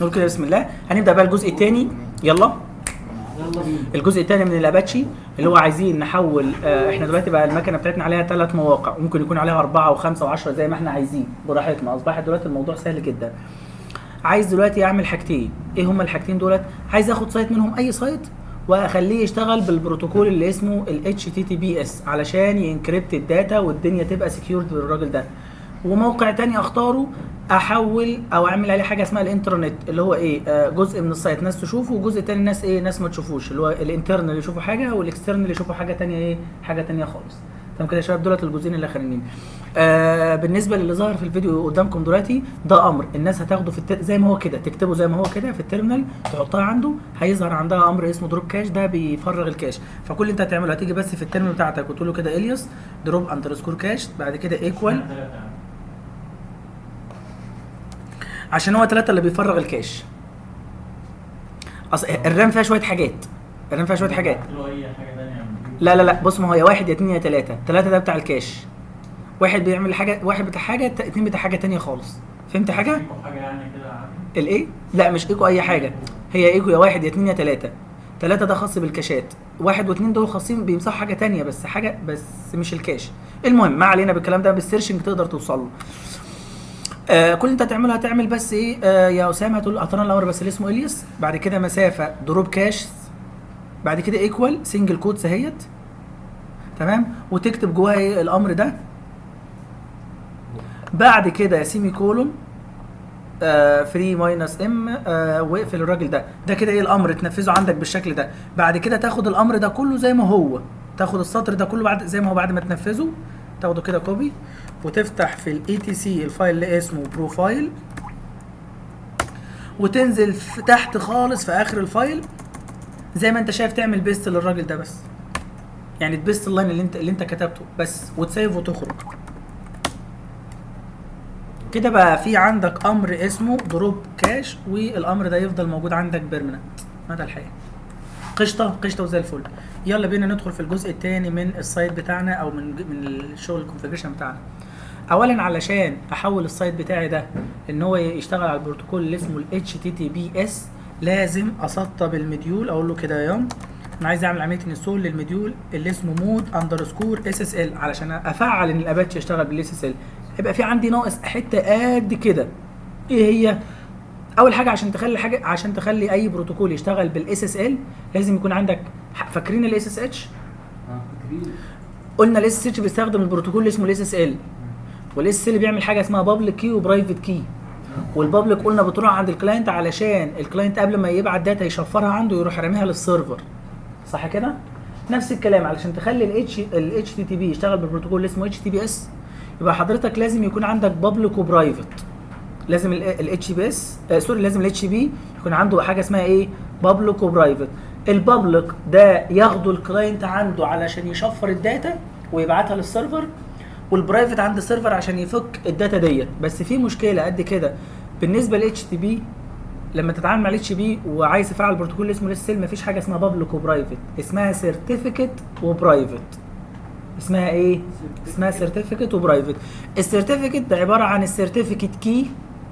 نقول كده بسم الله. هنبدا بقى الجزء الثاني. يلا الجزء الثاني من الاباتشي اللي هو عايزين نحول. احنا دلوقتي بقى المكنه بتاعتنا عليها 3 مواقع، ممكن يكون عليها 4 و5 و10 زي ما احنا عايزين براحتنا. اصبح دلوقتي الموضوع سهل جدا. عايز دلوقتي اعمل حاجتين. ايه هما الحاجتين دولت؟ عايز اخد سايت منهم، اي سايت، واخليه يشتغل بالبروتوكول اللي اسمه ال HTTPS علشان ينكريبت الداتا والدنيا تبقى سكيورد بالراجل ده. وموقع تاني اختاره احول او اعمل عليه حاجه اسمها الانترنت، اللي هو ايه، جزء من السايت ناس تشوفه وجزء تاني ناس ايه، ناس ما تشوفوش، اللي هو الانترنال اللي يشوفوا حاجه والاكسترنال يشوفوا حاجه تانية، ايه، حاجه تانية خالص. تمام كده يا شباب؟ دولت الجزئين الاخرانيين. بالنسبه للي ظاهر في الفيديو قدامكم دلوقتي ده امر الناس هتاخده في زي ما هو كده، تكتبه زي ما هو كده في التيرمينال، تحطها عنده، هيظهر عندها امر اسمه دروب كاش، ده بيفرغ الكاش. فكل اللي انت هتعمله هتيجي بس في التيرمينال بتاعتك وتقول له كده الياس دروب اندرسكور كاش، بعد كده ايكوال، عشان هو 3 اللي بيفرغ الكاش. الرام فيها شويه حاجات، الرام فيها شويه حاجات. لا لا لا، بص، ما هو يا 1 يا 2 يا 3. 3 ده بتاع الكاش، واحد بيعمل حاجه، واحد بتاع حاجه، 2 بتاع حاجه تانية خالص. فهمت حاجه؟ ايكو حاجه يعني كده عادي. الايه؟ لا مش ايكو اي حاجه، هي ايكو يا 1 يا 2 يا 3. 3 ده خاص بالكاشات، 1 و2 دول خاصين بيمسحوا حاجه تانية، بس حاجه بس مش الكاش. المهم ما علينا بالكلام ده، بالسيرشنج تقدر توصل له. كل اللي انت هتعمله هتعمل بس ايه، يا اسامه هتقول اعطانا الامر بس اللي اسمه الياس، بعد كده مسافه دروب كاش، بعد كده ايكوال سنجل كوتس اهيت، تمام، وتكتب جواها ايه الامر ده، بعد كده سيمي كولون فري ماينس ام، واقفل الراجل ده. ده كده ايه الامر، تنفذه عندك بالشكل ده. بعد كده تاخد الامر ده كله زي ما هو، تاخد السطر ده كله بعد زي ما هو، بعد ما تنفذه تاخده كده كوبي، وتفتح في الاي تي سي الفايل اللي اسمه بروفايل، وتنزل في تحت خالص في اخر الفايل زي ما انت شايف، تعمل بيست للراجل ده بس، يعني تبيست اللاين اللي انت كتبته بس، وتسيف وتخرج كده. بقى في عندك امر اسمه دروب كاش، والامر ده يفضل موجود عندك بيرمننت مدى الحياه. قشطه قشطه وزي الفل. يلا بينا ندخل في الجزء الثاني من السايت بتاعنا، او من الشغل الكونفيجريشن بتاعنا. اولا علشان احول السايت بتاعي ده ان هو يشتغل على البروتوكول اللي اسمه ال HTTPS، لازم اسطب المديول، اقول له كده يا انا عايز اعمل عمليه انستول للمديول اللي اسمه مود اندرسكور SSL، علشان افعل ان الاباتشي يشتغل بالاس اس ال. هيبقى في عندي ناقص حته قد كده. ايه هي؟ اول حاجه عشان تخلي اي بروتوكول يشتغل بالاس اس ال لازم يكون عندك، فاكرين الاس اس اتش؟ قلنا الاس اس اتش بيستخدم البروتوكول اللي اسمه الاس اس ال، والاس اس ال بيعمل حاجه اسمها بابليك كي وبرايفت كي. والبابليك قلنا بتروح عند الكلاينت علشان الكلاينت قبل ما يبعت داتا يشفرها عنده يروح راميها للسيرفر، صح كده؟ نفس الكلام علشان تخلي ال HTTP يشتغل بالبروتوكول اللي اسمه HTTPS، يبقى حضرتك لازم يكون عندك بابليك وبرايفت. لازم ال HTTPS لازم ال HTTP يكون عنده حاجه اسمها ايه؟ بابليك وبرايفت. البابليك ده ياخده الكلاينت عنده علشان يشفر الداتا ويبعتها للسيرفر، والبرايفت عند السيرفر عشان يفك الداتا ديت. بس في مشكله قد كده بالنسبه ل HTTP، لما تتعامل مع الاتش بي وعايز تفعل البروتوكول اللي اسمه الاس ال، مفيش حاجه اسمها بابليك وبرايفت، اسمها سيرتيفيكت وبرايفت. اسمها ايه؟ اسمها سيرتيفيكت وبرايفت. السيرتيفيكت ده عباره عن السيرتيفيكت كي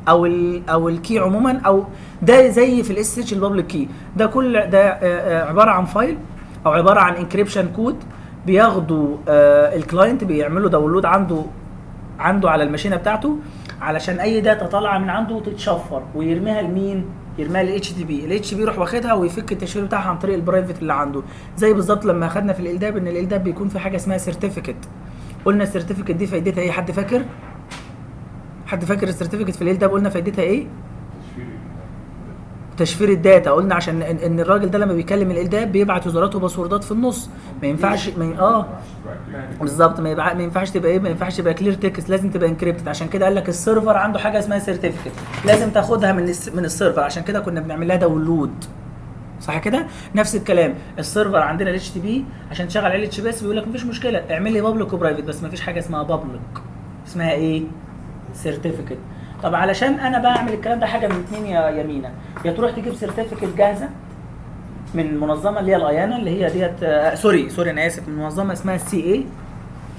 او الكي عموما، او ده زي في الاس اتش البابليك كي. ده كل ده عباره عن فايل او عباره عن انكريبشن كود بياخدوا الكلاينت بيعملوا داونلود عنده على الماشينه بتاعته، علشان اي داتا طالعه من عنده تتشفر ويرميها لمين؟ يرميها ل HTTP. ال HTTP يروح واخدها ويفك التشفير بتاعها عن طريق البرايفت اللي عنده. زي بالظبط لما اخدنا في الالداب ان الالداب بيكون في حاجه اسمها سيرتيفيكت. قلنا السيرتيفيكت دي فايدتها ايه؟ حد فاكر؟ السيرتيفيكت في الالداب قلنا فايدتها ايه؟ تشفير الداتا. قلنا عشان ان الراجل ده لما بيكلم الالداب بيبعت يوزرات وباسوردات في النص، ما ينفعش بالظبط، ما ينفعش تبقى ايه، ما ينفعش تبقى كلير تكست، لازم تبقى انكريبتد. عشان كده قال لك السيرفر عنده حاجه اسمها سيرتيفيكت، لازم تاخدها من السيرفر، عشان كده كنا بنعمل لها داونلود، صح كده؟ نفس الكلام السيرفر عندنا ال HTTP عشان تشغل على ال HTTPS بيقول لك مفيش مشكله اعمل لي بابليك وبرايفت، بس مفيش حاجه اسمها بابليك، اسمها ايه؟ سيرتيفيكت. طب علشان انا بعمل الكلام ده حاجه من اتنين يا يمينه، يا تروح تجيب سيرتيفيكت جاهزه من منظمه اللي هي الايانا اللي هي ديت، سوري انا اسف، من منظمه اسمها السي اي.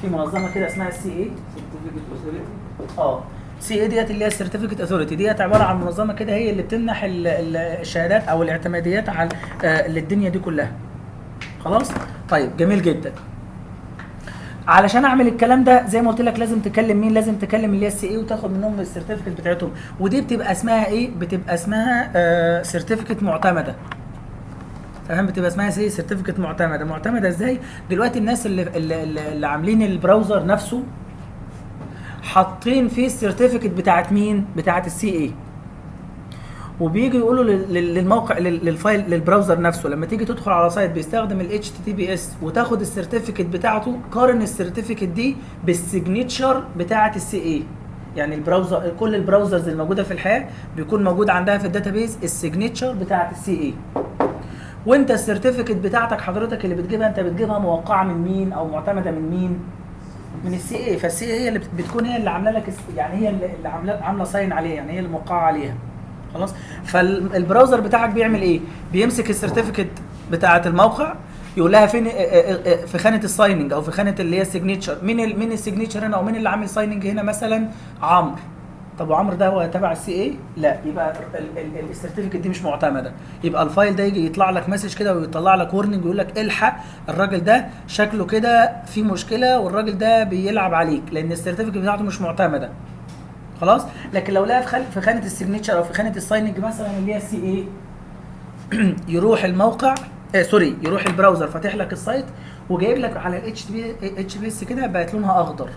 في منظمه كده اسمها السي اي، سي اي ديت اللي هي السيرتيفيكت اثوريتي، ديت عباره عن منظمه كده هي اللي بتمنح الشهادات او الاعتماديات على للدنيا دي كلها. خلاص؟ طيب جميل جدا. علشان اعمل الكلام ده زي ما قلت لك لازم تكلم مين؟ لازم تكلم اللي هي السي اي وتاخد منهم السيرتيفيكت بتاعتهم، ودي بتبقى اسمها ايه؟ بتبقى اسمها سيرتيفيكت معتمده. تمام؟ بتبقى اسمها سي سيرتيفيكت معتمده. معتمده ازاي؟ دلوقتي الناس اللي عاملين البراوزر نفسه حاطين فيه السيرتيفيكت بتاعت مين؟ بتاعت السي اي. وبيجي يقولوا للموقع للفايل للبراوزر نفسه لما تيجي تدخل على سايت بيستخدم ال HTTPS وتاخد السيرتيفيكت بتاعته، قارن السيرتيفيكت دي بالسيجنتشر بتاعت السي اي. يعني البراوزر كل البراوزرز الموجوده في الحياه بيكون موجود عندها في الداتابيز السيجنتشر بتاعت السي اي. وانت السيرتيفيكت بتاعتك حضرتك اللي بتجيبها انت بتجيبها موقعه من مين او معتمده من مين؟ من السي اي. فالسي اي هي اللي بتكون هي اللي عامله لك، يعني هي اللي عامله ساين عليه، يعني هي اللي موقعه عليها. خلاص؟ فالبراوزر بتاعك بيعمل ايه؟ بيمسك السيرتيفيكت بتاعه الموقع يقول لها فين في خانه السايننج او في خانه اللي هي السيجنتشر. مين السيجنتشر هنا او مين اللي عامل سايننج هنا؟ مثلا عمرو. طب وعمرو ده هو تبع السي اي؟ لا، يبقى السيرتيفيكت دي مش معتمده. يبقى الفايل ده يجي يطلع لك مسج كده ويطلع لك ورنينج ويقول لك الحق الراجل ده شكله كده في مشكله والراجل ده بيلعب عليك لان السيرتيفيكت بتاعته مش معتمده. خلاص؟ لكن لو لقى في خانه السيجنتشر او في خانه السايننج مثلا اللي هي السي اي يروح الموقع يروح البراوزر فاتح لك السايت وجايب لك على الاتش بي اس كده بقت لونها اخضر.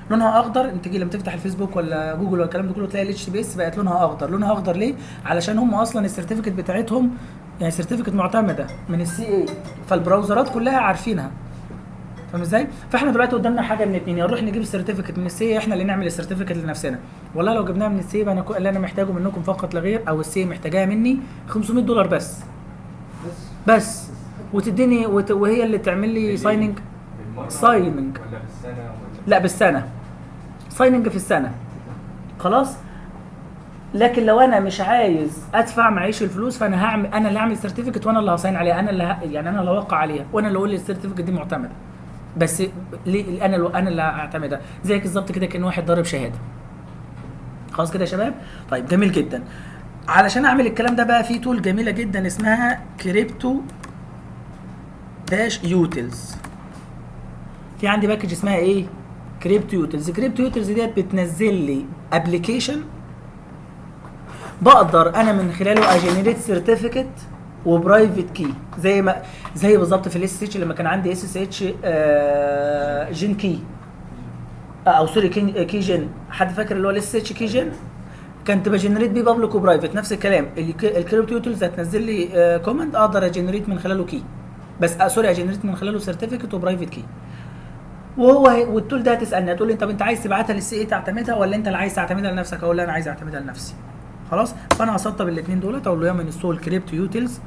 لونها اخضر، انت تيجي لما تفتح الفيسبوك ولا جوجل ولا الكلام ده كله تلاقي الاتش بي اس بقت لونها اخضر. لونها اخضر ليه؟ علشان هم اصلا السيرتيفيكت بتاعتهم يعني سيرتيفيكت معتمده من السي اي، فالبراوزرات كلها عارفينها. فاهم ازاي؟ فاحنا دلوقتي قدامنا حاجه من اتنين، يا نروح نجيب السيرتيفيكت من السي اي احنا اللي نعمل السيرتيفيكت لنفسنا، والله لو جبناها من السي اي انا اللي انا محتاجه منكم فقط لا غير، او السي اي محتاجاها مني $500 بس وتديني وهي اللي تعمل لي سايننج. سايننج ولا بالسنه ولا؟ لا بالسنه، سايننج في السنه. خلاص؟ لكن لو انا مش عايز ادفع معيش الفلوس فانا هعمل، انا اللي هعمل سيرتيفيكت وانا اللي هصاين عليها، انا اللي يعني انا اللي هوقع عليها وانا اللي اقول السيرتيفيكت دي معتمده. بس ليه انا اللي هعتمدها؟ زيك بالظبط كده كان واحد ضارب شهاده. خلاص كده يا شباب؟ طيب جميل جدا. علشان اعمل الكلام ده بقى في تول جميله جدا اسمها كريبتو داش يوتلز. في عندي باكج اسمها ايه؟ كريبتو يوتلز. كريبتو يوتلز ديت بتنزل لي ابلكيشن بقدر انا من خلاله اجنريت سيرتيفيكت وبرايفت كي، زي بالظبط في الاس اتش لما كان عندي اس اس اتش جين كي او سوري كي جين. حد فاكر اللي هو الاس اتش كي جين؟ كنت بجنريت بيه بابليك وبرايفت. نفس الكلام الكريبتو يوتلز هتنزل لي كوماند اقدر اجنريت من خلاله كي، بس سوري اجنريت من خلاله سيرتيفيكت وبرايفت كي. والتول ده هتسالني هتقول لي طب انت عايز تبعتها للسي اي تعتمدها ولا انت اللي عايز تعتمدها لنفسك؟ اقول لا انا عايز اعتمدها لنفسي. خلاص؟ فانا هسطب الاثنين دول اقول له يعمل انستول كريبتو يوتلز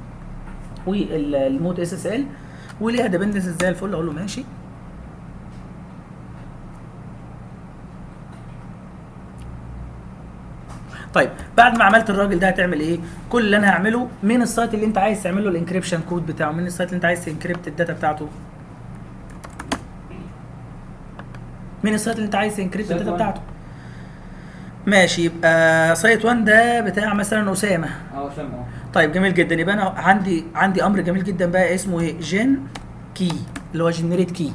والمود اس اس ال وليها ديبندنسز زي الفل. اقول له ماشي. طيب بعد ما عملت الراجل ده هتعمل ايه؟ كل اللي انا هعمله من السايت اللي انت عايز تعمل له الانكريبشن كود بتاعه، من السايت اللي انت عايز تنكريبت الداتا بتاعته، من السايت اللي انت عايز تنكريبت الداتا بتاعته. ماشي، يبقى سايت 1 ده بتاع مثلا اسامه. اسامه. طيب جميل جدا. يبقى انا عندي امر جميل جدا بقى اسمه ايه؟ جين كي، اللي هو جنريت كي.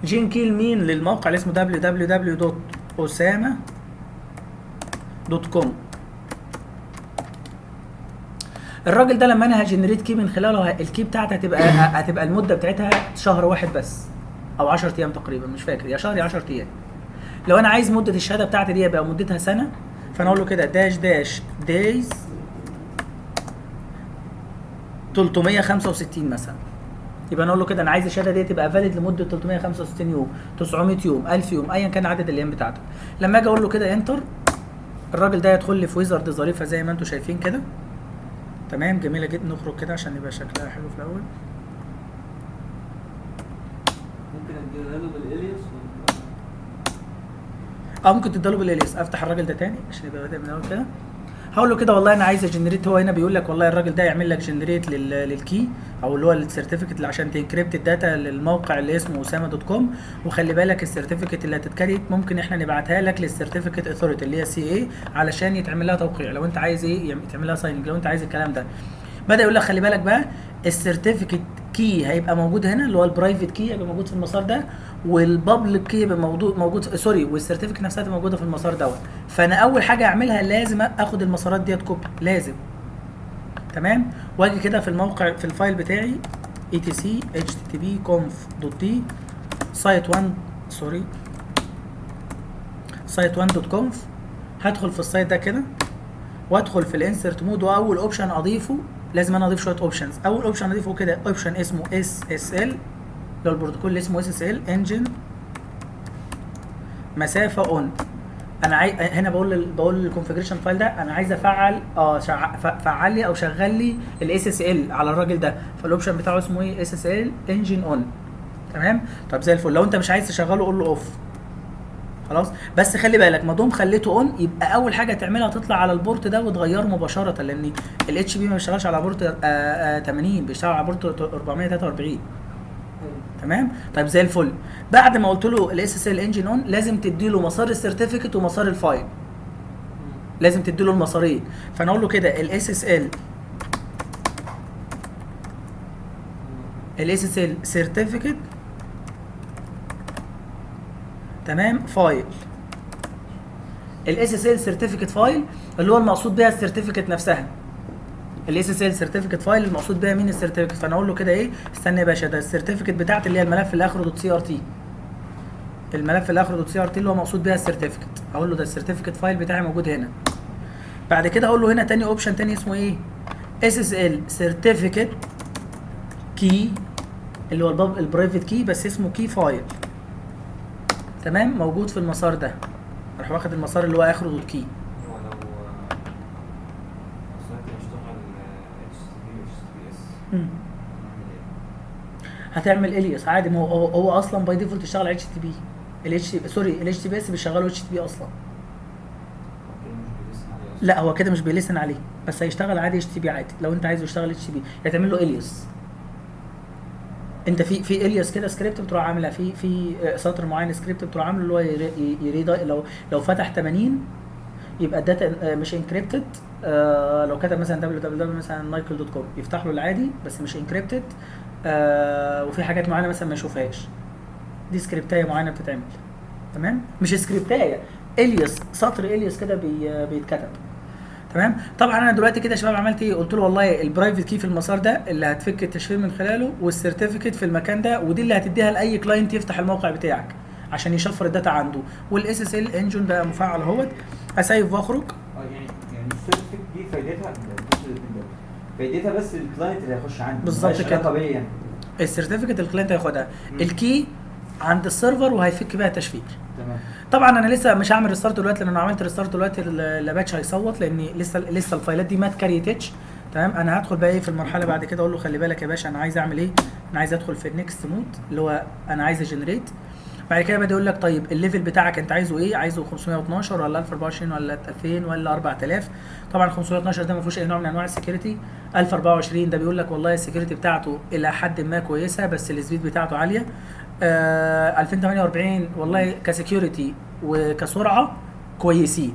جين كي لمين؟ للموقع اللي اسمه www.osama.com. الراجل ده لما انا هجنريت كي من خلاله الكي بتاعتها هتبقى المده بتاعتها شهر واحد بس او 10 ايام تقريبا، مش فاكر، يا شهر يا 10 ايام. لو انا عايز مده الشهاده بتاعتي دي يبقى مدتها سنه، فانا اقول له كده داش دايز 365 مثلا. يبقى انا اقول له كده انا عايز الشهاده دي تبقى فاليد لمده 365 يوم، 900 يوم، 1000 يوم، ايا كان عدد الايام بتاعته. لما اجي اقول له كده انتر، الراجل ده يدخل لي في ويزرد ظريفه زي ما انتم شايفين كده. تمام، جميله جدا. نخرج كده عشان يبقى شكلها حلو في الاول. ممكن اديها له بالالياس ممكن تديله بالالياس. افتح الراجل ده تاني عشان يبقى بادئ من الاول كده. هقول له كده والله انا عايز اجنريت. هو هنا بيقول لك والله الراجل ده يعمل لك جنريت للكي او اللي هو السيرتيفيكت اللي عشان تنكريبت الداتا للموقع اللي اسمه اسامه.com. وخلي بالك السيرتيفيكت اللي هتتكريت ممكن احنا نبعتها لك للسيرتيفيكت اثوريتي اللي هي سي اي علشان يتعمل لها توقيع لو انت عايز ايه يتعمل لها سايننج لو انت عايز الكلام ده. بدا يقول لك خلي بالك بقى السيرتيفيكت كي هيبقى موجود هنا اللي هو البرايفت كي هيبقى موجود في المسار ده والبابليك كي هيبقى موجود سوري والسيرتيفيكت نفسها تبقى موجوده في المسار دوت. فانا اول حاجه اعملها لازم اخد المسارات ديت كوبي لازم. تمام. واجي كده في الموقع في الفايل بتاعي etc http conf.d site1 سوري site1.conf. هدخل في السايت ده كده وادخل في الانسرت مود واول اوبشن اضيفه لازم انا اضيف شويه اوبشنز. اول اوبشن اضيفه كده اوبشن اسمه SSL اللي هو البروتوكول اللي اسمه SSL انجن مسافه اون. انا هنا بقول للكونفيجريشن فايل ده انا عايز افعل فعل لي او شغل لي الاس اس ال على الراجل ده. فالاوبشن بتاعه اسمه ايه SSL انجن اون. تمام. طب زي الفل. لو انت مش عايز تشغله قول له اوف خلاص. بس خلي بالك ما دام خليته اون يبقى اول حاجه تعملها تطلع على البورت ده وتغيره مباشره لان الاتش بي ما بيشتغلش على بورت 80 بيشتغل على بورت 443. تمام. طيب زي الفل. بعد ما قلت له الاس اس ال انجن اون لازم تدي له مسار السيرتيفيكت ومسار الفايل. لازم تدي له المسارين. فانا اقول له كده الاس اس ال سيرتيفيكت تمام فايل. الاس اس ال سيرتيفيكت فايل اللي هو المقصود بيها السيرتيفيكت نفسها. الاس اس ال سيرتيفيكت فايل المقصود بيها مين السيرتيفيكت. فانا اقول له كده ايه استنى يا باشا ده السيرتيفيكت بتاعتي اللي هي الملف اللي اخره .crt. الملف اللي اخره .crt اللي هو مقصود بيها السيرتيفيكت. اقول له ده السيرتيفيكت فايل بتاعي موجود هنا. بعد كده اقول له هنا تاني اوبشن تاني اسمه ايه اس اس ال سيرتيفيكت كي اللي هو البرايفت كي بس اسمه كي فايل. تمام. موجود في المسار ده. اروح واخد المسار اللي هو اخره .key. هو لو ساعات بيشتغل HTTPS هتعمل الياس عادي. ما هو اصلا باي ديفولت يشتغل اتش تي بي. سوري الاتش تي بي اس بيشغله اتش تي بي اصلا. لا هو كده مش بيلسن عليه بس هيشتغل عادي اتش تي بي عادي. لو انت عايزه يشتغل اتش تي بي هتعمل له الياس. انت في الياس كده سكريبت بتروح عاملها في سطر معين سكريبت بتروح عامله اللي هو يريد لو فتح 80 يبقى الداتا مش انكريبتد. لو كتب مثلا www مثلا nycl.com يفتح له العادي بس مش انكريبتد. وفي حاجات معينه مثلا ما يشوفهاش. دي سكريبتايه معينه بتتعمل. تمام. مش سكريبتايه الياس سطر الياس كده بيتكتب. تمام. طبعا انا دلوقتي كده يا شباب عملت ايه قلت له والله البرايفت كي في المسار ده اللي هتفك التشفير من خلاله والسيرتيفيكت في المكان ده ودي اللي هتديها لاي كلاينت يفتح الموقع بتاعك عشان يشفر الداتا عنده. والاس اس ال انجن بقى مفعل اهوت. اسيف واخرج. يعني السيرتيفيكت دي فايدتها بس الكلاينت اللي هيخش عنده بالظبط كده. طبيعي يعني. السيرتيفيكت الكلاينت هياخدها. الكي عند السيرفر وهيفك بيها تشفير. تمام. طبعا انا لسه مش هعمل ريستارت دلوقتي لان انا عملت ريستارت دلوقتي الاباتش هيصوت لان لسه الفايلات دي ما اتكريتش. تمام. انا هدخل بقى ايه في المرحله بعد كده اقول له خلي بالك يا باشا انا عايز اعمل ايه. انا عايز ادخل في النكست مود اللي هو انا عايز اجنريت. بعد كده بدا يقول لك طيب الليفل بتاعك انت عايزه ايه. عايزه 512 ولا 1024 ولا 2000 ولا 4000. طبعا 512 ده ما فيهوش اي نوع من انواع السكيورتي. 1024 ده بيقول لك والله السكيورتي بتاعته الى حد ما كويسه بس السبيد بتاعته عاليه. 2048 والله كسكيورتي وكسرعه كويسين.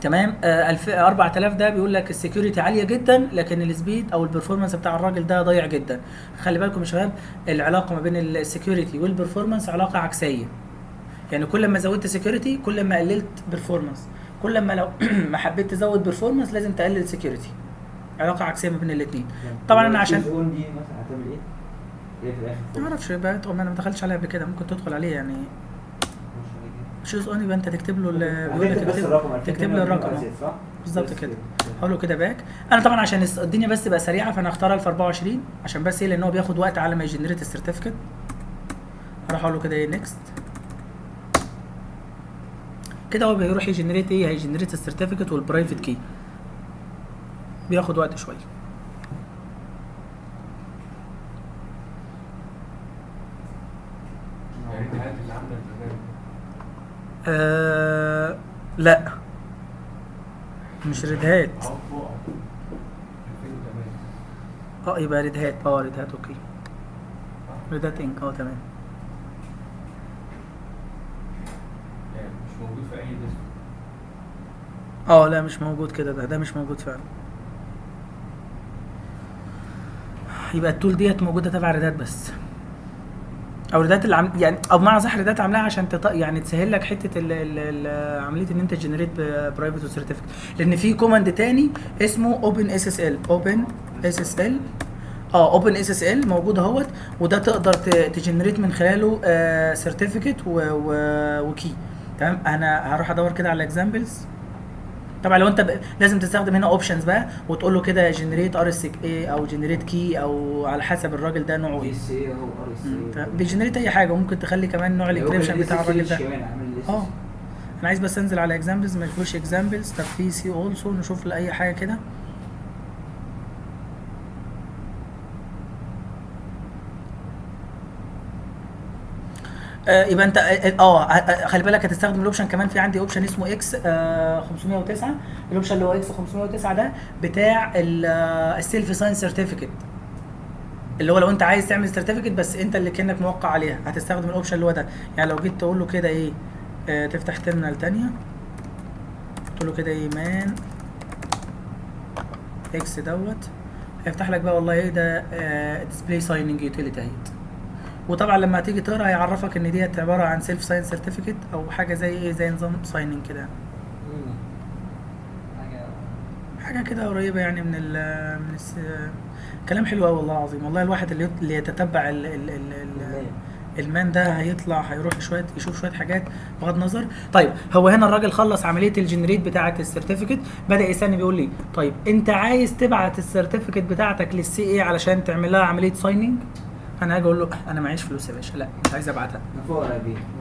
تمام. 4000 ده بيقول لك السكيورتي عاليه جدا لكن السبيد او البرفورمانس بتاع الراجل ده ضايع جدا. خلي بالكم يا شباب العلاقه ما بين السكيورتي والبرفورمانس علاقه عكسيه. يعني كل ما زودت سكيورتي كل ما قللت برفورمانس. كل ما لو ما حبيت تزود برفورمانس لازم تقلل سكيورتي. علاقه عكسيه ما بين الاثنين. طبعا انا عشان اون دي مثلا هتعمل ايه؟ ايه في الاخر؟ ما اعرفش بقى انا ما دخلتش عليها قبل كده. ممكن تدخل عليه يعني شوز اون يبقى انت تكتب له بيقول لك تكتب له الرقم بالظبط كده. هقول له كده باك. انا طبعا عشان الدنيا بس تبقى سريعه فانا هختار 1024 عشان بس ايه لان هو بياخد وقت على ما يجنريت السيرتيفيكت. هروح اقول له كده ايه نيكست كده. هو بيروح يجنريت ايه هيجنريت السيرتيفيكت والبرايفت كي. بياخد وقت شويه. يعني انت عارف اللي عامله البرنامج لا مش ريد هات. اهو فوق 2008. يبقى ريد هات. ريد هات اوكي. ريد هات انك تمام. يعني مش موجود في اي ديسك. لا مش موجود كده، ده مش موجود فعلا. يبقى التول ديت موجوده تبع ريدات بس، او ريدات اللي يعني، او بمعنى صح ريدات عاملاها عشان يعني تسهل لك حته عمليه ان انت تجنريت برايفت وسيرتيفيكت. لان في كوماند تاني اسمه اوبن اس اس ال. اوبن اس اس ال موجود اهوت، وده تقدر تجنريت من خلاله سيرتيفيكت وكي. تمام. انا هروح ادور كده على اكزامبلز. طبعا لو انت لازم تستخدم هنا اوبشنز بقى، وتقول له كده جنريت ار اس اي او جنريت كي، او على حسب الراجل ده نوعه ايه. سي او ار اس اي بيجنريت اي حاجه، وممكن تخلي كمان نوع الانكريبشن بتاع الراجل ده. انا عايز بس انزل على اكزامبلز، ما فيهوش اكزامبلز. طب في سي اولسو، نشوف لاي حاجه كده. يبقى انت خلي بالك هتستخدم الاوبشن كمان. في عندي اوبشن اسمه اكس 509. الاوبشن اللي هو اكس 509 ده بتاع السيلف ساين سيرتيفيكت، اللي هو لو انت عايز تعمل سيرتيفيكت بس انت اللي كانك موقع عليها، هتستخدم الاوبشن اللي هو ده. يعني لو جيت تقول له كده ايه، تفتح تيرمينال تانية، تقول له كده ايه مان اكس دوت، هيفتح لك بقى والله ايه ده ديسبلاي سايننج يوتيليتي اهيت. وطبعا لما تيجي تقرا هيعرفك ان ديت عباره عن سيلف ساين سيرتيفيكت، او حاجه زي ايه، زي نظام سايننج كده، حاجه كده قريبه يعني من كلام حلو قوي والله العظيم. والله الواحد اللي يتتبع المان ده هيطلع هيروح يشوف شويه حاجات بغض النظر. طيب هو هنا الراجل خلص عمليه الجنريت بتاعه السيرتيفيكت، بدا يسالني بيقول لي طيب انت عايز تبعت السيرتيفيكت بتاعتك للسي اي علشان تعمل لها عمليه سايننج؟ انا هاجي اقول له انا معيش فلوس يا باشا، لا مش عايز ابعتها.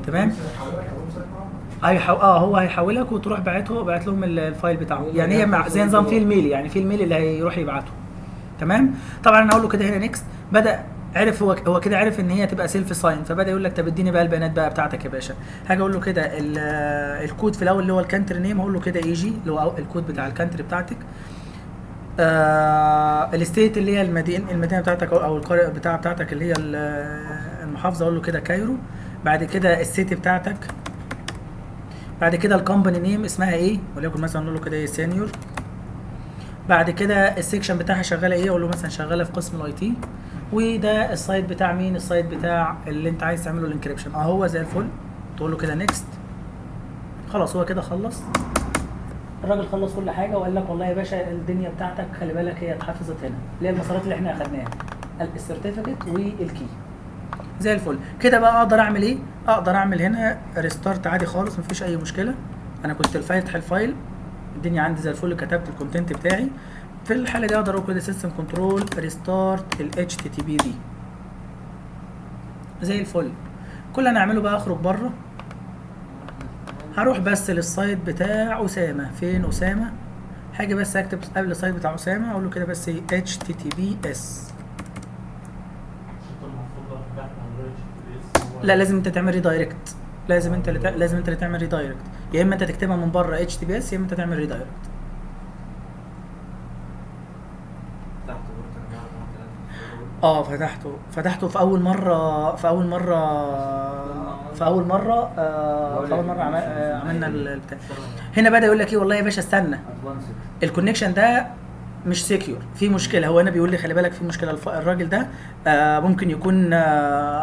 تمام. هو هيحولك وتروح باعت لهم الفايل بتاعه. يعني هي زي نظام في الميل، يعني في الميل اللي هيروح يبعته. تمام. طبعا انا اقول له كده هنا نيكست. بدا عرف هو كده عرف ان هي تبقى سيلف ساين، فبدا يقول لك طب اديني بقى البيانات بقى بتاعتك يا باشا. هاجي اقول له كده الكود في الاول اللي هو الكانتري نيم، هقول له كده اي جي اللي هو الكود بتاع الكانتري بتاعتك. الستيت اللي هي المدينه بتاعتك او القريه بتاعتك اللي هي المحافظه، اقول له كده كايرو. بعد كده السيتي بتاعتك. بعد كده الكومباني نيم اسمها ايه، وليكن مثلا نقول له كده ايه سينيور. بعد كده السيكشن بتاعها شغاله ايه، اقول له مثلا شغاله في قسم الاي تي. وده السايت بتاع مين، السايت بتاع اللي انت عايز تعمله الانكريبشن. هو زي الفل. تقول له كده نيكست. خلاص هو كده خلص. الراجل خلص كل حاجه وقال لك والله يا باشا الدنيا بتاعتك خلي بالك هي اتحفظت هنا، اللي هي المسارات اللي احنا اخدناها، السيرتيفيكت والكي. زي الفل كده. بقى اقدر اعمل ايه؟ اقدر اعمل هنا ريستارت عادي خالص، مفيش اي مشكله. انا كنت فاتح الفايل، الدنيا عندي زي الفل، كتبت الكونتنت بتاعي. في الحاله دي اقدر اقول كده سيستم كنترول ريستارت الاتش تي تي بي دي. زي الفل. كل اللي انا اعمله بقى اخرج بره، هروح بس للسايت بتاع اسامه. فين اسامه؟ حاجه بس اكتب قبل السايت بتاع اسامه، اقول له كده بس اتش تي تي بي اس. لا لازم انت تعمل ريدايركت، لازم انت اللي تعمل ريدايركت. يا اما انت تكتبها من بره اتش تي بي اس، يا اما انت تعمل ريدايركت. فتحته في اول مره عملنا البتاع. هنا بدا يقول لك ايه، والله يا باشا استنى، الكونكشن ده مش سيكيور، في مشكله. هو هنا بيقول لي خلي بالك في مشكله، الراجل ده ممكن يكون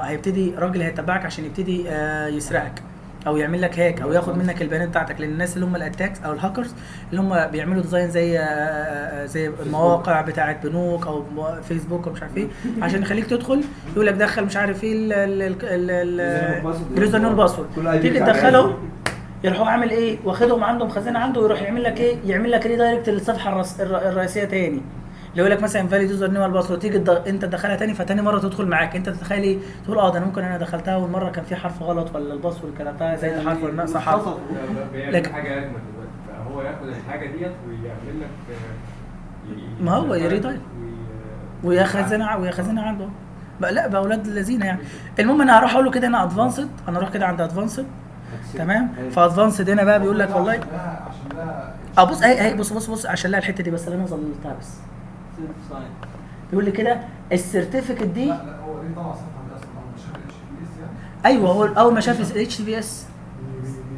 هيبتدي راجل هيتبعك عشان يبتدي يسرقك او يعمل لك هاك او ياخد منك البيانات بتاعتك. لان الناس اللي هم الاتاكس او الهاكرز اللي هم بيعملوا ديزاين زي المواقع بتاعه بنوك او فيسبوك ومش عارف ايه، عشان يخليك تدخل يقول لك دخل مش عارف ايه اليوزر نيم باسورد، تيجي تدخله يروحوا عامل ايه، واخدهم عندهم خزانه عنده، ويروح يعمل لك ايه، يعمل لك ريدايركت للصفحه الرئيسيه تاني، اللي يقول لك مثلا فاليد يوزر نيم والباسورد. تيجي انت تدخلها تاني، فتاني مره تدخل معاك، انت تتخيل ايه، تقول ده انا ممكن انا دخلتها اول مره كان في حرف غلط، ولا الباسورد كتبتها زي الحرف ولا ناقصه حرف. لكن حاجه اجمل دلوقتي، فهو ياخد الحاجه ديت ويعمل لك ما هو يريدايركت ويخزنها عنده. لا بقى اولاد الذين يعني. المهم انا هروح اقول له كده هنا ادفانسد، انا اروح كده عند ادفانسد. تمام. فادفانسد هنا بقى بيقول لك والله عشان ده اه بص اهي بص عشان لا الحته دي بس اللي انا ظللتها بس. سيلف ساين. بيقول لي كده السيرتيفيكت دي. لا هو ايه طبعا صفحه عندي اصلا اول ما شاف الاتش بي اس يعني. ايوه هو اول ما شاف الاتش تي بي اس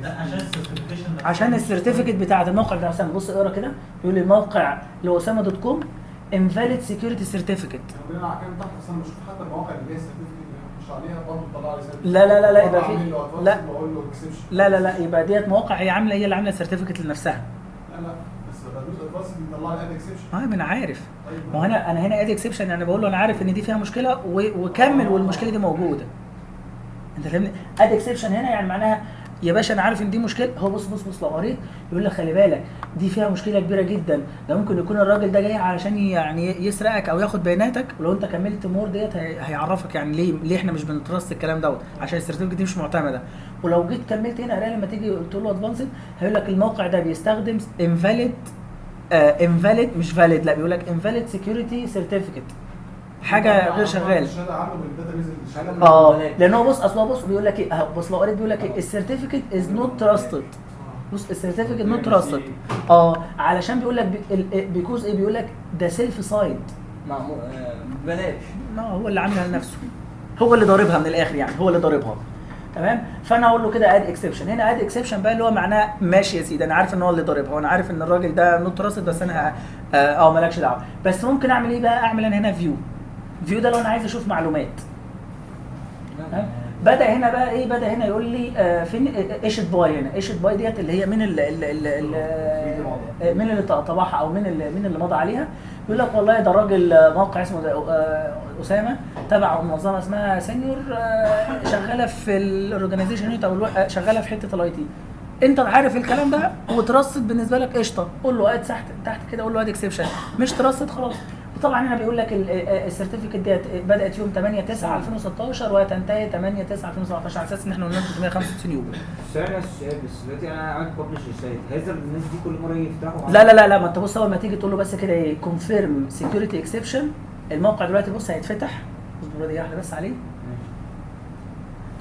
لا عشان السيرتيفيكيشن عشان السيرتيفيكت بتاعه الموقع بتاع اسامه. بص اقرا كده بيقول لي الموقع اللي هو اسامه.com انفاليد سكيورتي سيرتيفيكت. ربنا على كام تحت اصلا بشوف حتى المواقع اللي هي السيرتيفيكت اللي بخش عليها برضه بتطلع لي سيرتيفيكت. لا يبقى في لا بقول له اكسبشن. لا يبقى ديت مواقع هي اللي عامله سيرتيفيكت لنفسها. لا بس بدوس ادفانس بيطلع لي اد اكسبشن. ما انا عارف. ما هو انا هنا ادي اكسبشن يعني بقول له انا عارف ان دي فيها مشكله وكمل والمشكله دي موجوده. انت فاهمني؟ ادي اكسبشن هنا يعني معناها يا باشا انا عارف ان دي مشكله. هو بص لو قريت يقول لك خلي بالك دي فيها مشكله كبيره جدا، ده ممكن يكون الراجل ده جاي علشان يعني يسرقك او ياخد بياناتك، ولو انت كملت مور ديت هيعرفك يعني ليه احنا مش بنترست الكلام دوت عشان السيرتيفيكت دي مش معتمده. ولو جيت كملت هنا قرايه لما تيجي قلت له ادفانسد هيقول لك الموقع ده بيستخدم انفاليد مش فاليد، لا بيقول لك انفاليد سكيورتي سيرتيفيكت، حاجه غير شغاله. الشهاده عنه من الداتابيز اللي شغاله. لان هو بص بيقول لك ايه، بص لو قريت بيقول لك ايه السيرتيفيكت از نوت تراستد. بص السيرتيفيكت نوت تراستد علشان بيقول لك بيكوز ايه، بيقول لك ده سيلف سايد معمول ببلاش. هو اللي عاملها لنفسه، هو اللي ضاربها من الاخر يعني، هو اللي ضاربها. تمام. فانا اقول له كده اد اكسبشن. هنا اد اكسبشن بقى اللي هو معناه ماشي يا سيدي انا عارف ان هو اللي ضاربها وانا عارف ان الراجل ده نوت تراستد، بس انا مالكش دعوه. بس ممكن اعمل ايه بقى؟ اعمل انا هنا فيو ده لو انا عايز اشوف معلومات. بدا هنا بقى ايه، بدا هنا يقول لي فين ايشت باي. هنا ايشت باي ديت اللي هي مين اللي طبعها او مين اللي مضى عليها. يقول لك والله ده راجل موقع اسمه اسامه تبع منظمه اسمها سينيور شغاله في الاورجنايزيشن يونت او شغاله في حته الاي تي. انت عارف الكلام ده وترصد بالنسبه لك قشطه، قول له اد تحت كده، قول له اد اكسبشن. مش ترصد خلاص. طبعا هنا بيقول لك السيرتيفيكت ديت بدات يوم 8/9/2016 وهتنتهي 8/9/2017 على اساس ان احنا قلنا 365 يوم. ثانية بس دلوقتي انا عملت ببلش للسايت، هيظهر الناس دي كل مره يفتحوا؟ لا ما انت بص اول ما تيجي تقول له بس كده ايه كونفيرم سكيورتي اكسبشن، الموقع دلوقتي بص هيتفتح. اصبر دي واحده بس عليه.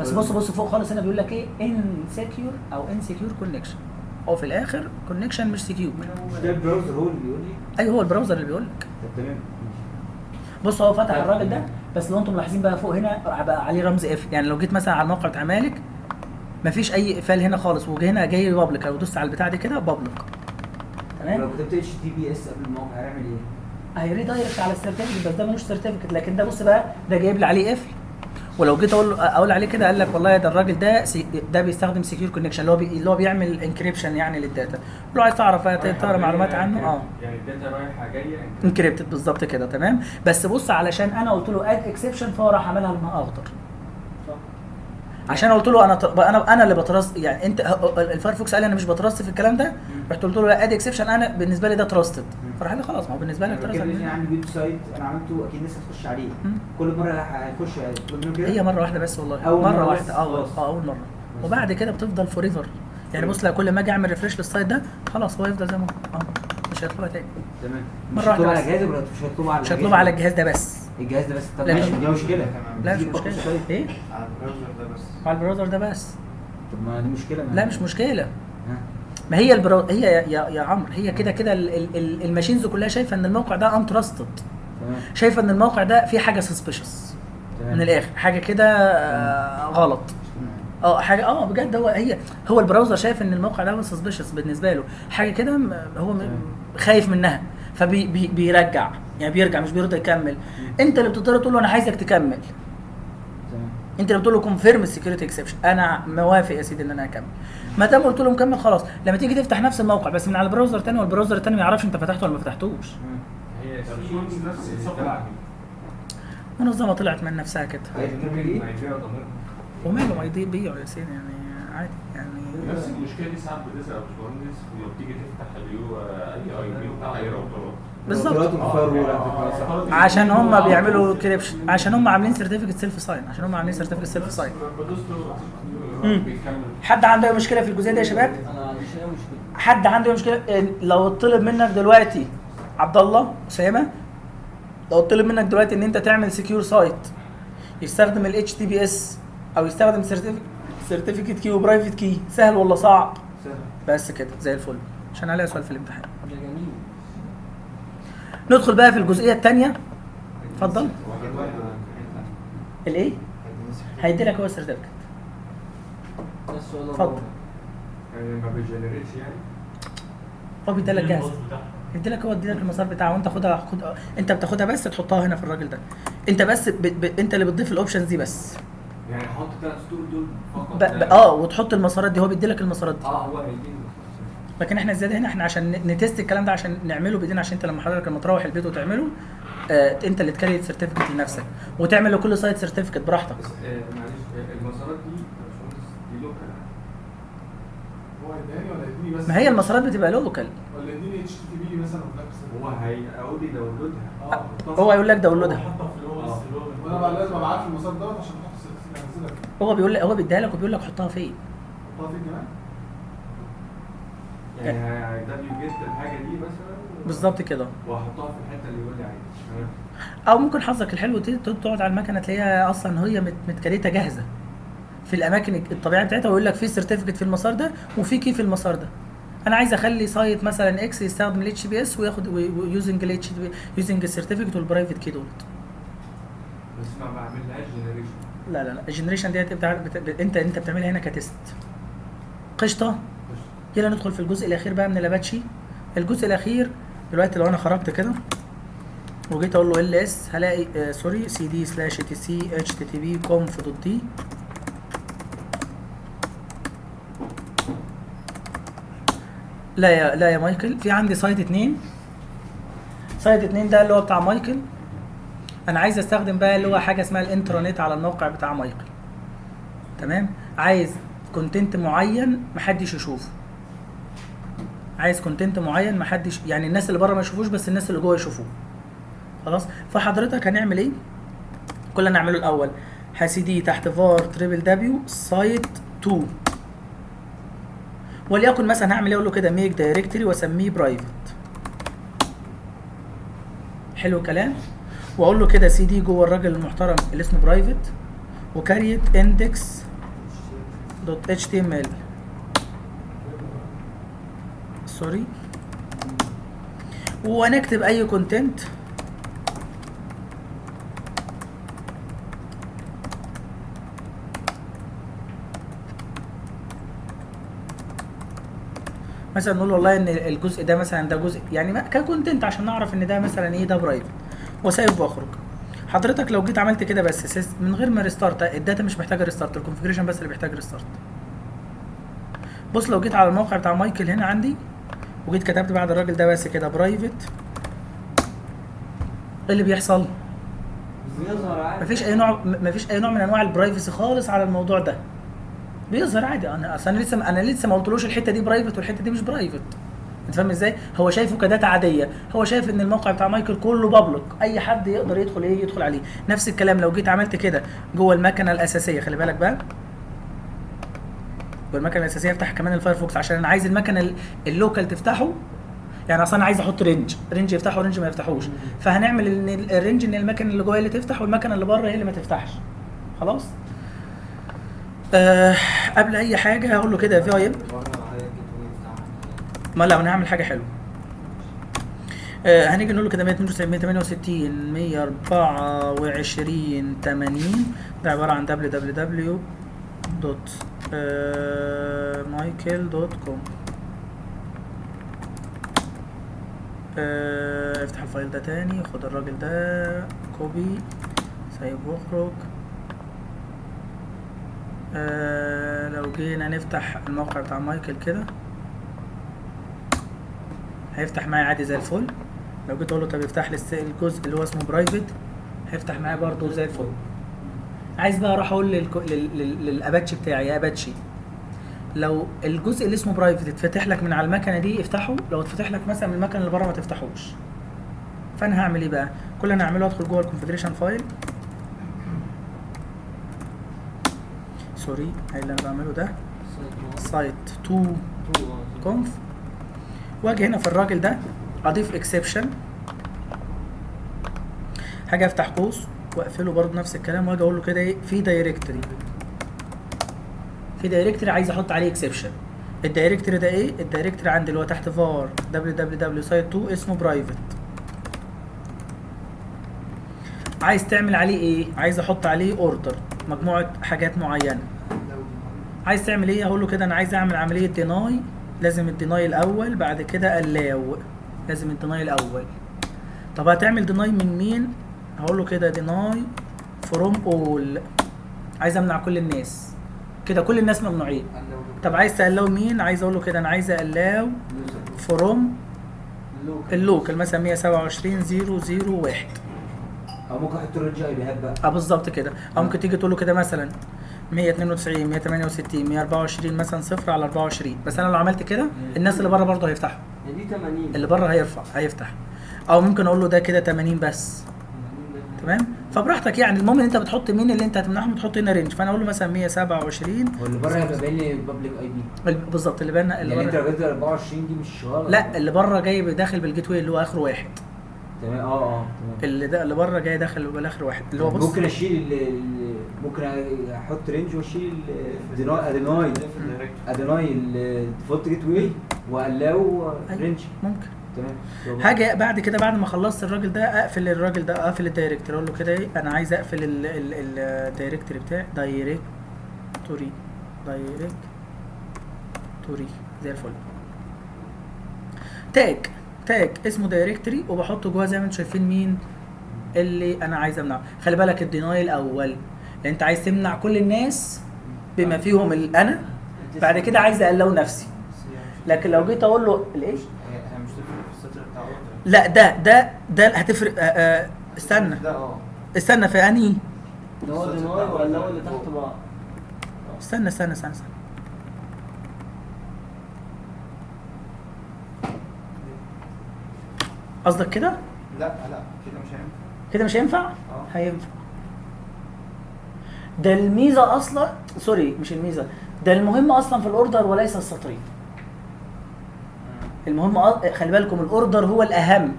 بس بص فوق خالص هنا بيقول لك ايه انسكيور او انسكيور كونكشن، او في الاخر كونكشن مش سكيور. ده البراوزر هو اللي بيقول لي؟ ايوه هو البراوزر اللي بيقول لك. طب تمام. بص هو فتح الراجل ده، بس لو انتم ملاحظين بقى فوق هنا بقى عليه رمز اف. يعني لو جيت مثلا على الموقع بتاع مالك مفيش اي فال هنا خالص، وجه هنا جاي بابليك، لو دوست على البتاع دي كده بابليك. تمام. لو كتبت اتش تي بي اس قبل الموقع هيعمل ايه؟ هيريدايركت على السيرتيفيكت، بس ده ملوش سيرتيفيكت. لكن ده بص بقى ده جايب لي عليه اف. ولو جيت اقول عليه كده قال لك والله ده الراجل ده بيستخدم سكيور كونكشن اللي هو بيعمل انكريبشن يعني للداتا. لو عايز تعرف تقرا معلومات عنه يعني الداتا رايحه جايه انكريبتد بالظبط كده. تمام. بس بص علشان انا قلت له اد اكسبشن فهو راح عملها لونها اخضر. عشان قلت له انا اللي بترست يعني. انت الفايرفوكس قال لي انا مش بترست في الكلام ده، رحت قلت له اد اكسبشن انا بالنسبه لي ده تراستد، فراح قال لي خلاص ما هو بالنسبه لك تراستد. انا عندي ويب سايت انا عملته اكيد الناس هتخش عليه، كل مره هيخش كده. هي مره واحده بس والله، مره واحده اول مره، وبعد كده بتفضل فور ايفر يعني. بص لا كل ما اجي اعمل ريفريش للسايت ده خلاص هو يفضل زي ما هو مش هيطلبها تاني. تمام. مره واحده على الجهاز ولا مش هيطلبها على مش هيطلبها على الجهاز ده بس. الجهاز ده بس. طب ماشي دي مشكله. لا مش مشكله. ايه على البراوزر ده بس. على البراوزر ده بس. طب ما دي مشكله. لا مش مشكله. ما هي هي يا عمرو هي كده الماشينز كلها شايفه ان الموقع ده انترستد، شايفه ان الموقع ده فيه حاجه سسبيشس من الاخر، حاجه كده غلط. حاجه بجد هو البراوزر شايف ان الموقع ده سسبيشس بالنسبه له، حاجه كده هو خايف منها فبيرجع يعني بيرجع مش بيرضى يكمل. انت اللي بتضطر تقول له انا عايزك تكمل. انت اللي بتقول له كونفيرم السكيورتي اكسبشن، انا موافق يا سيدي ان انا اكمل. ما دام قلت له مكمل خلاص، لما تيجي تفتح نفس الموقع بس من على البراوزر تاني، والبراوزر التاني ما يعرفش انت فتحته ولا ما فتحتوش. هي نفس الصفحه منظمه طلعت من نفسها كده. وماله ما يبيعوا يا سيدي يعني عادي يعني. نفس المشكله دي ساعات بتظهر يا باشمهندس ولما بتيجي تفتح اليو اي بي بتاع اي راوترات بالظبط، عشان هم بيعملوا كريبشن، عشان هم عاملين سيرتيفيكت سيلف ساين، عشان هم عاملين سيرتيفيكت سيلف ساين. بدوس له بيكمل. حد عنده اي مشكله في الجزئيه دي يا شباب؟ انا مش مشكله. حد عنده اي مشكله؟ لو طلب منك دلوقتي عبد الله اسامه، لو طلب منك دلوقتي ان انت تعمل سكيور سايت يستخدم ال HTTPS او يستخدم سيرتيفيكت كي وبرايفت كي، سهل ولا صعب؟ سهل. بس كده زي الفل. عشان عليها سؤال في الامتحان. ده جميل. ندخل بقى في الجزئيه الثانيه. اتفضل. الايه؟ هيدي لك هو السيرتيفيكت. ده السؤال اتفضل. يعني ما بيجنريتش يعني. هو بيدي لك جاهز. يدي لك هو يدي لك المسار بتاعه وانت خدها انت بتاخدها بس تحطها هنا في الراجل ده. انت بس انت اللي بتضيف الاوبشنز دي بس. يعني حط 3 سطور دول فقط. وتحط المسارات دي، هو بيدي لك المسارات دي. هو هيديني. لكن احنا الزياده هنا احنا عشان نتست الكلام ده عشان نعمله بايدينا، عشان انت لما حضرتك لما تروح البيت وتعمله انت اللي تكريت سيرتيفيكت لنفسك وتعمل لكل سايت سيرتيفيكت براحتك. بس معلش المسارات دي دي لوكال. هو يداني ولا يديني بس؟ ما هي المسارات بتبقى لوكال. ولا يديني اتش تي بي مثلا هو هيقول لي داونلودها. هو يقول لك داونلودها. حطها في الاول بس وانا بقى لازم ابقى عارف المسار دوت عشان احط السيرتيفيكت انزلها فيه. هو بيقول لك هو بيديها لك وبيقول لك حطها فين. احطها فين كمان؟ يعني ده بيجيت الحاجه دي مثلا بالظبط كده. واحطها في الحته اللي يقول لي عليها. او ممكن حظك الحلو تقعد على المكنه تلاقيها اصلا هي متكريته جاهزه في الاماكن الطبيعيه بتاعتها، ويقول لك في سيرتيفيكت في المسار ده وفي كي في المسار ده. انا عايز اخلي سايت مثلا اكس يستخدم الاتش بي اس وياخد يوزنج الاتش بي يوزنج السيرتيفيكت والبرايفت كي دول. بس ما بعملهاش جنريشن. لا الجنريشن ديت انت بتعملها هنا كتست. قشطه. يلا ندخل في الجزء الاخير بقى من الاباتشي. الجزء الاخير دلوقتي لو انا خرجت كده وجيت اقول له ال اس هلاقي سوري سي دي سلاش تي سي اتش تي تي بي كونف دوت دي. لا يا مايكل، في عندي سايت 2. سايت 2 ده اللي هو بتاع مايكل. انا عايز استخدم بقى اللي هو حاجه اسمها الانترنت على الموقع بتاع مايكل. تمام. عايز كونتنت معين محدش يشوفه. عايز كونتنت معين محدش، يعني الناس اللي بره ما يشوفوش بس الناس اللي جوه يشوفوه. خلاص. فحضرتك هنعمل ايه؟ كل اللي هنعمله الاول هسيدي تحت var www site 2 وليكن مثلا هعمل ايه؟ اقول له كده ميك دايركتوري واسميه برايفت. حلو الكلام. واقول له كده سي دي جوه الراجل المحترم اللي اسمه برايفت وكاريت اندكس دوت اتش تي ام ال سوري، ونكتب اي كونتنت مثلا نقول والله ان الجزء ده مثلا ده جزء يعني ككونتنت عشان نعرف ان ده مثلا ايه ده برايفت وسايب واخرج. حضرتك لو جيت عملت كده بس من غير ما ريستارت، الداتا مش محتاجه ريستارت، الكونفيجريشن بس اللي بيحتاج ريستارت. بص لو جيت على الموقع بتاع مايكل هنا عندي وجيت كتبت بعد الراجل ده بس كده برايفت، ايه اللي بيحصل؟ بيظهر عادي. مفيش اي نوع من انواع البرايفسي خالص على الموضوع ده. بيظهر عادي. انا لسه ما قلتلوش الحته دي برايفت والحته دي مش برايفت. انت فاهم ازاي؟ هو شايفه كداتا عاديه، هو شايف ان الموقع بتاع مايكل كله بابليك، اي حد يقدر يدخل عليه. نفس الكلام لو جيت عملت كده جوه المكنه الاساسيه، خلي بالك بقى جوه المكنه الاساسيه افتح كمان الفايرفوكس عشان انا عايز المكنه اللوكال تفتحه. يعني اصلا انا عايز احط رينج يفتحه ورينج ما يفتحوش، فهنعمل ان الرينج ان المكنه اللي جوه اللي تفتح والمكنه اللي بره هي اللي ما تفتحش. خلاص. قبل اي حاجه هقول له كده في ما لا انا هعمل حاجه حلوه. هنيجي نقول له كده 192 168 124 80 ده عباره عن www.michael.com. افتح الفايل ده تاني، خد الراجل ده كوبي سايب واخرج. لو جينا نفتح الموقع بتاع مايكل كده هيفتح معايا عادي زي الفل. لو جيت اقول له طب افتح لي الجزء اللي هو اسمه برايفت هيفتح معايا برضه زي الفل. عايز بقى اروح اقول للاباتشي بتاعي يا اباتشي لو الجزء اللي اسمه برايفت اتفتح لك من على المكنه دي افتحه، لو اتفتح لك مثلا من المكنه اللي بره ما تفتحوش. فانا هعمل ايه بقى؟ كل اللي انا هعمله ادخل جوه الكونفيجريشن فايل سوري اللي انا بعمله ده سايت 2 كونف، واجي هنا في الراجل ده اضيف اكسبشن، هاجي افتح قوس واقفله برضه نفس الكلام واجي اقول له كده ايه في دايركتوري عايز احط عليه اكسبشن. الدايركتوري ده ايه؟ الدايركتوري عندي اللي هو تحت var www site 2 اسمه برايفت. عايز تعمل عليه ايه؟ عايز احط عليه اوردر مجموعه حاجات معينه. عايز تعمل ايه؟ هقول له كده انا عايز اعمل عمليه ديناي، لازم الديناي الاول، بعد كده allow، لازم الديناي الاول. طب هتعمل ديناي من مين؟ هقول له كده ديناي فروم اول، عايز امنع كل الناس كده، كل الناس ممنوعين. طب عايز تقلو مين؟ عايز اقول له كده انا عايز اقلو فروم اللوكال مثلا 127.0.0.1. او ممكن احط رينج اي بيهات بقى. بالظبط كده. او ممكن تيجي تقول له كده مثلا 192 168 124 مثلا 0 على 24. بس انا لو عملت كده الناس اللي بره برضه هيفتحوا، دي 80 اللي بره هيفتح. او ممكن اقول له ده كده 80 بس. تمام؟ فبراحتك يعني، المهم ان انت بتحط مين اللي انت هتمنعهم وتحط هنا رينج. فانا اقول له مثلا 127. واللي بره هيبقى باين لي بابليك اي بي. بالظبط اللي باين اللي يعني انت بره. لو جبت 24 دي مش غلط. لا اللي بره جاي داخل بالجيت واي اللي هو اخره واحد. تمام. تمام. اللي بره جاي داخل بالاخر واحد اللي هو بص. ممكن اشيل ممكن احط رينج واشيل اديناي الديفولت جيت واي واقلاو رينج. ممكن. تمام. حاجه بعد كده، بعد ما خلصت الراجل ده اقفل الراجل ده، اقفل الدايركتوري. اقول له كده ايه؟ انا عايز اقفل الدايركتوري بتاعي. دايركتوري زي الفل. تاج اسمه دايركتوري، وبحطه جواه زي ما انتم شايفين مين اللي انا عايز امنعه. خلي بالك الديناي الاول، لان انت عايز تمنع كل الناس بما فيهم انا، بعد كده عايز اقلو نفسي. لكن لو جيت اقول له الايه؟ هي مش تفرق في السطر بتاع لا ده هتفرق. استنى ده استنى في انهي؟ اللي هو ديناي ولا هو اللي تحت بعض؟ استنى قصدك كده؟ لا كده مش هينفع. كده مش هينفع؟ هينفع. ده الميزه اصلا، سوري مش الميزه، ده المهم اصلا في الاوردر وليس السطرين. المهم خلي بالكم الاوردر هو الاهم،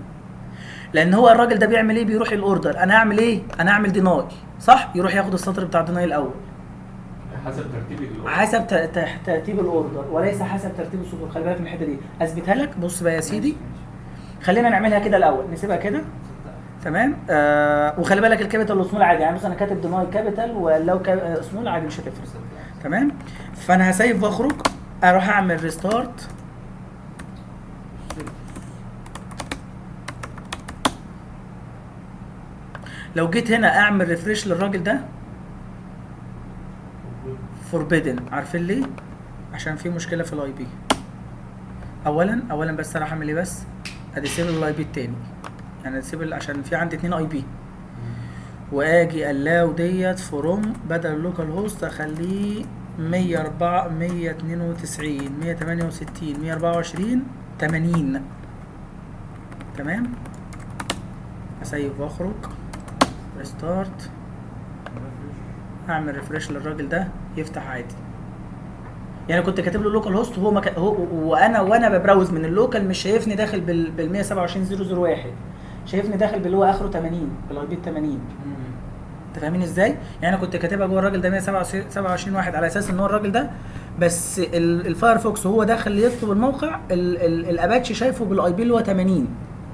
لان هو الراجل ده بيعمل ايه؟ بيروح الاوردر. انا اعمل ايه؟ انا اعمل ديناي صح، يروح ياخد السطر بتاع الديناي الاول حسب ترتيب الاوردر، حسب ترتيب الاوردر وليس حسب ترتيب السطور. خلي بالك من الحته دي، اثبتها لك. بص بقى يا سيدي، خلينا نعملها كده الاول، نسيبها كده. تمام. وخلي بالك الكابيتال والسمول عادي، يعني مثلا انا كاتب ديناي كابيتال ولو سمول عادي مش هتفرق. تمام. فانا هسيف واخرج، اروح اعمل ريستارت. لو جيت هنا اعمل ريفريش للراجل ده فوربيدن. عارفين ليه؟ عشان في مشكله في الاي بي. اولا بس انا هعمل ايه؟ بس اديسيبل الاي بي التاني، يعني اديسيبل عشان في عندي 2 اي بي، واجي الاو ديت فروم بدل اللوكال هوست اخليه 104 192 168 124 80. تمام. اسيب واخرج، ريستارت، اعمل ريفريش للراجل ده يفتح عادي. يعني كنت كاتب له اللوكال هوست، هو وانا ببراوز من اللوكال مش شايفني داخل بال 127.0.0.1، شايفني داخل باللي هو اخره 80 بالاي بي 80. انت فاهمين ازاي؟ يعني انا كنت كاتبها جوه الراجل ده 127.1 على اساس ان هو الراجل ده، بس الفايرفوكس وهو داخل يكتب الموقع الاباتشي شايفه بالاي بي اللي هو 80،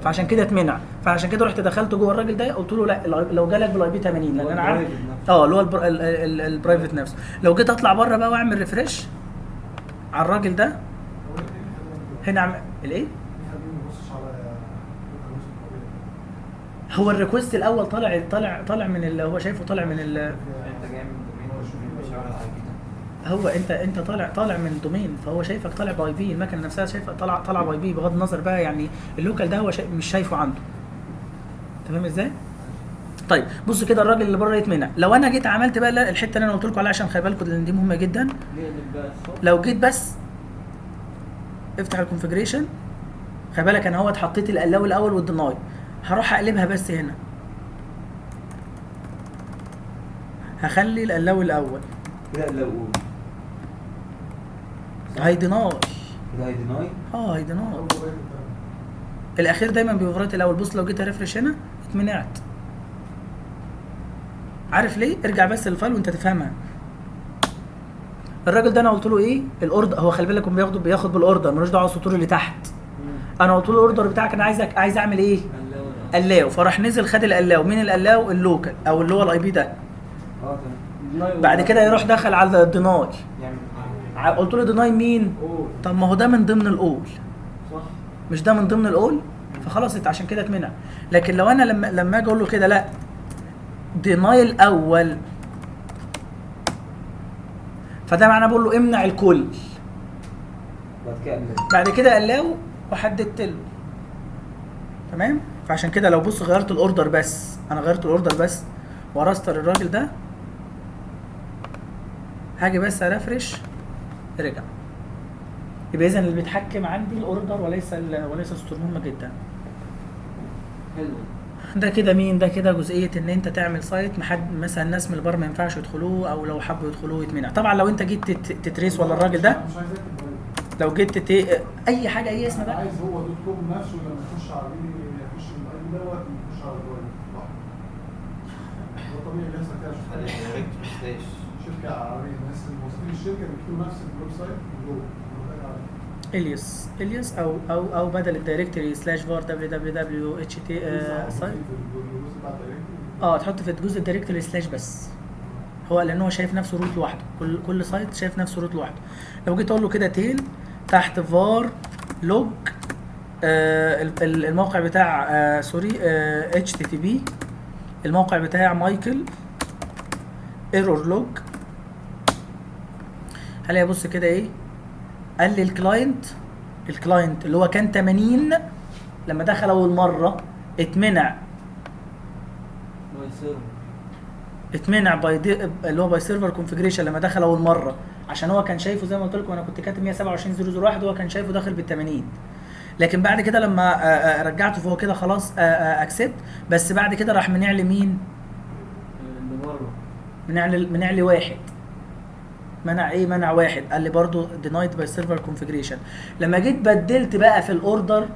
فعشان كده اتمنع. فعشان كده رحت دخلت جوه الراجل ده قلت له لا لو جالك بالاي بي 80، لان انا عارف اللي هو البرايفت نفسه. لو جيت اطلع بره بقى واعمل ريفريش على الراجل ده هنا اعمل الايه؟ هو الريكوست الاول طالع من اللي هو شايفه، طالع من انت جاي من دومين مش على الاي بي ده. هو انت طالع من دومين، فهو شايفك طالع باي بي، المكنه نفسها شايفه طالع باي بي، بغض النظر بقى يعني اللوكال ده هو مش شايفه عنده. تمام ازاي؟ طيب بصوا كده الراجل اللي بره يتمنع. لو انا جيت عملت بقى الحته اللي انا قلت لكم عليها عشان خلي بالكم لان دي مهمه جدا. لو جيت بس افتح الكونفيجريشن، خلي بالك انا اهوت حطيت الالاو الاول والديناي، هروح اقلبها بس هنا، هخلي الالاو الاول كده لو هيديناي كده هيديناي هيديناي الاخير دايما بيفرط الاول. بص لو جيت ارفرش هنا اتمنعت. عارف ليه؟ ارجع بس للفايل وانت تفهمها. الراجل ده انا قلت له ايه الاوردر، هو خلي بالك بياخد بالاوردر ملوش دعوه السطور اللي تحت. انا قلت له الاوردر بتاعك انا عايز اعمل ايه اللاو، فراح نزل خد اللاو. مين اللاو؟ اللوكال او اللي هو الاي بي ده. تمام. بعد كده يروح دخل على الديناي، يعمل قلت له ديناي مين؟ طب ما هو ده من ضمن الاول، صح. مش ده من ضمن الاول، فخلاص عشان كده اتمنع. لكن لو انا لما اجي اقول له كده لا ديناي الاول، فده معناه بقول له امنع الكل. بعد كده قلاو وحددت له. تمام؟ فعشان كده لو بص غيرت الاوردر بس، انا غيرت الاوردر بس ورستر الراجل ده، هاجي بس ارفرش رجع. يبقى اذا اللي بيتحكم عندي الاوردر وليس السطور. مهمه جدا. حلو. ده كده مين؟ ده كده جزئيه ان انت تعمل سايت مثلا الناس من البار ما ينفعش يدخلوه، او لو حبوا يدخلوه يتمنع. طبعا لو انت جيت تتريس ولا الراجل ده، مش عايز اكتب بريد. لو جيت اي حاجه اي اسم بقى، عايز هو دوت كوم نفسه لما يخش عليه يخش الاي دوت يخش على الويب لوحده. هو طبيعي بيحصل كده. شركه عربيه الناس الموظفين الشركه بيكتبوا نفس الويب سايت من جوه. الياس او بدل الدايركتوري سلاش فار www اتش تي سايت تحط في الجزء الدايركتوري سلاش بس، هو لان هو شايف نفسه روت لوحده. كل سايت شايف نفسه روت لوحده. لو جيت اقول له كده تيل تحت فار لوج الموقع بتاع اتش تي تي بي، الموقع بتاع مايكل ايرور لوج، هلاقي بص كده ايه قال لي الكلاينت اللي هو كان 80 لما دخل اول مره اتمنع باي اللي هو باي سيرفر كونفيجريشن لما دخل اول مره، عشان هو كان شايفه زي ما قلت لكم انا كنت كاتب 127001 وهو كان شايفه داخل بال 80. لكن بعد كده لما رجعته فهو كده خلاص اكسبت، بس بعد كده راح منع لي مين؟ منع لي واحد. منع واحد، قال لي برضو denied by server configuration. لما جيت بدلت بقى في الاوردر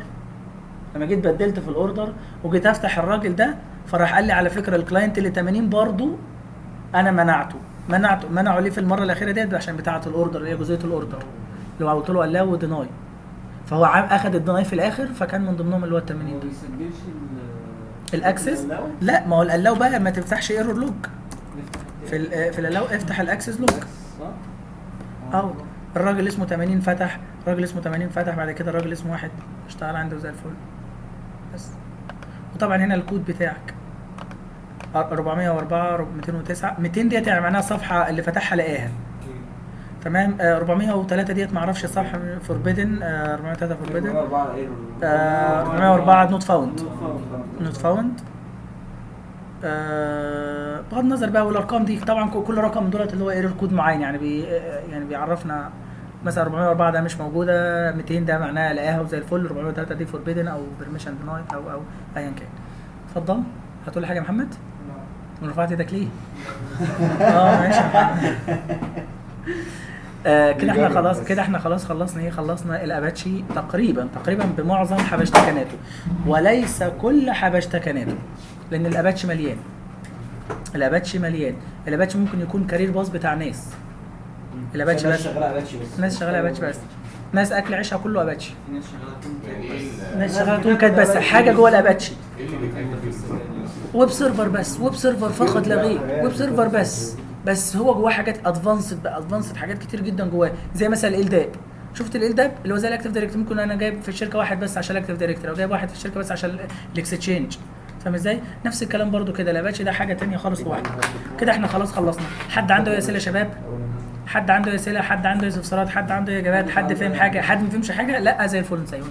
وجيت افتح الراجل ده، فراح قال لي على فكره الكلاينت اللي 80 برضو انا منعه ليه في المره الاخيره ديت عشان بتاعه الاوردر اللي هي جزئيه الاوردر اللي قلت له allow وديناي، فهو اخذ الديناي في الاخر، فكان من ضمنهم اللي هو ال 80 دول. الاكسس لا، ما هو الالو بقى ما تفتحش ايرور لوج في الالو، افتح الاكسس لوج. الراجل اسمه 80 فتح، بعد كده الراجل اسمه 1 اشتغل عنده زي الفل بس. وطبعا هنا الكود بتاعك 404 209 200 ديت يعني معناها الصفحه اللي فتحها لقاها. تمام. 403 ديت ما اعرفش الصفحه فوربيدن. 403 فوربيدن. 404 نوت فاوند. بغض النظر بقى والارقام دي طبعا كل رقم من دولت اللي هو ايرور كود معين، يعني بيعرفنا مثلا 404 ده مش موجوده، 200 ده معناها لقاها وزي الفل، 403 دي فوربيدن او بيرميشن دينايد او ايا كان. اتفضل هتقول لي حاجه يا محمد؟ رفعت ايدك ليه؟ ماشي يا محمد. كده احنا خلاص خلصنا الاباتشي تقريبا بمعظم حبشتكناته، وليس كل حبشتكناته، لان الاباتشي مليان. الاباتشي ممكن يكون كارير باص بتاع ناس. الاباتشي بس ناس شغاله اباتشي بس، ناس اكل عيشها كله اباتشي، ناس شغاله تون كات بس حاجه جوه الاباتشي. ويب سيرفر فقط لا غير، ويب سيرفر بس هو جواه حاجات ادفانسد حاجات كتير جدا جواه، زي مثلا الالداب. شفت الالداب اللي هو زي الاكتيف دايركتوري، ممكن انا جايب في الشركه واحد بس عشان الاكتيف دايركتوري، او جايب واحد في الشركه بس عشان الاكستشينج. فاهم ازاي؟ نفس الكلام برضو كده. الاباتشي ده حاجه ثانيه خالص لوحده. كده احنا خلاص خلصنا. حد عنده اي اسئله يا شباب؟ حد عنده استفسارات؟ حد عنده اجابات؟ حد فاهم حاجه؟ حد ما فهمش حاجه؟ لا زي الفل نسيبه.